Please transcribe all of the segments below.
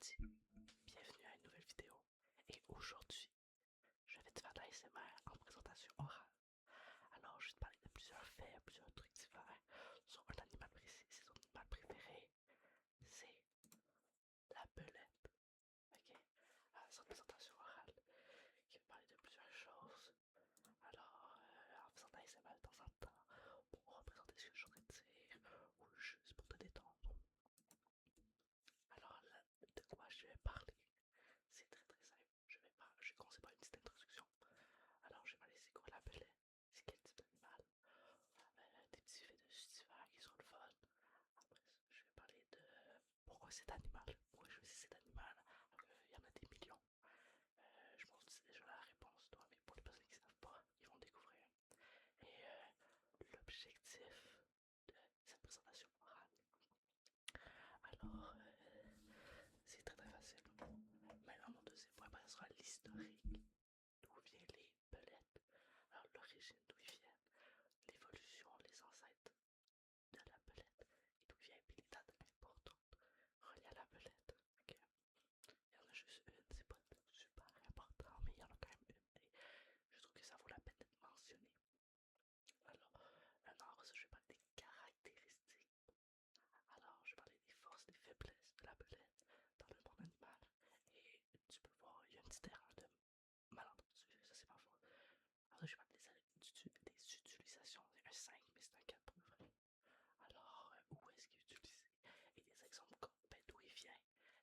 dit, bienvenue à une nouvelle vidéo. Et aujourd'hui, je vais te faire de l'ASMR en présentation orale. Alors, je vais te parler de plusieurs faits, plusieurs trucs divers sur un animal précis. C'est son animal préféré, c'est la belette. Ok? C'est une présentation orale qui va parler de plusieurs choses. Alors, en faisant de l'ASMR de temps en temps pour représenter ce que je voudrais dire ou juste pour te détendre. Alors là, de quoi je vais parler? C'est très très simple. Je vais commencer par une petite introduction. Alors, je vais parler c'est quoi la belette, c'est quel type d'animal, des petits faits de divers qui sont le fun. Après ça, je vais parler de pourquoi cet animal, pourquoi je choisis cet animal, alors qu'il y en a des millions. Je pense que tu sais déjà la réponse, toi, mais pour les personnes qui ne savent pas, ils vont le découvrir. Et l'objectif de cette présentation orale. Alors, c'est très très facile. Maintenant, mon deuxième point, ce sera l'historique. D'où viennent les belettes? Alors, l'origine, d'où ils viennent, l'évolution, les ancêtres de la belette, et d'où vient, puis les dates importantes reliées à la belette. Ok? Il y en a juste une, c'est pas super important, mais il y en a quand même une, et je trouve que ça vaut la peine d'être mentionné. Alors, maintenant, après ça, je vais parler des caractéristiques. Alors, je vais parler des forces, des faiblesses de la belette dans le monde animal. Et tu peux voir, il y a une petite erreur de malentendu, ça c'est pas faux. Alors, je vais parler des utilisations. C'est un 5, mais c'est un 4 pour le vrai. Alors, où est-ce qu'il est utilisé? Et des exemples comme d'où il vient.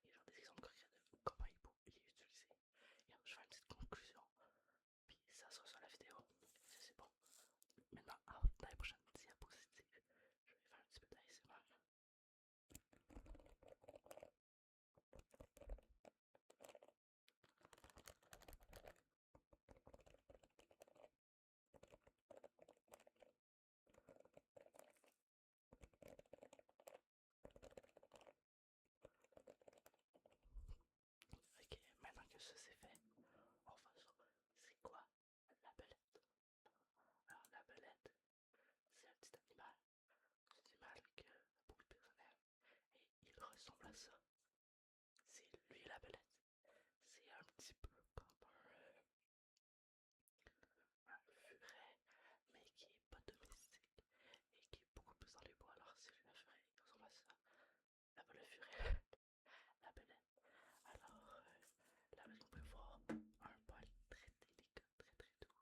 Et genre des exemples concrets de comment il est utilisé. Et alors, je fais une petite conclusion. Puis ça sera sur la vidéo. Ça c'est bon. Maintenant, dans les prochaines diapositives, je vais faire un petit peu d'ASMR. Ok, maintenant que ça c'est fait, on va sur c'est quoi la belette? Alors la belette, c'est un petit animal. Un animal que beaucoup de personnes aiment. Et il ressemble à ça. C'est lui la belette. C'est un petit peu comme un furet, mais qui est pas domestique et qui est beaucoup plus dans les bois. Alors c'est lui la furet, il ressemble à ça. Le furet, la belette. Alors là, vous pouvez voir un poil très délicat, très très doux.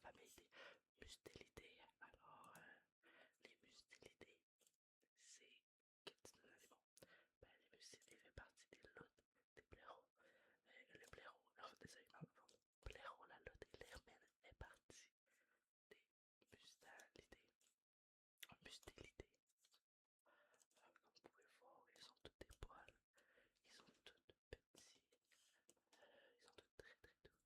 famille des Mustelidae. Alors, les Mustelidae, c'est quel type d'animaux? Ben, les Mustelidae fait partie des loutres, des blaireaux. Le blaireau, alors désolé, non, blaireau, la loutre et l'hermine est partie des Mustelidae. Mustelidae. Comme vous pouvez voir, ils ont tous des poils, ils sont tous petits, ils sont tous très très doux.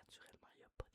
naturellement, il n'y a pas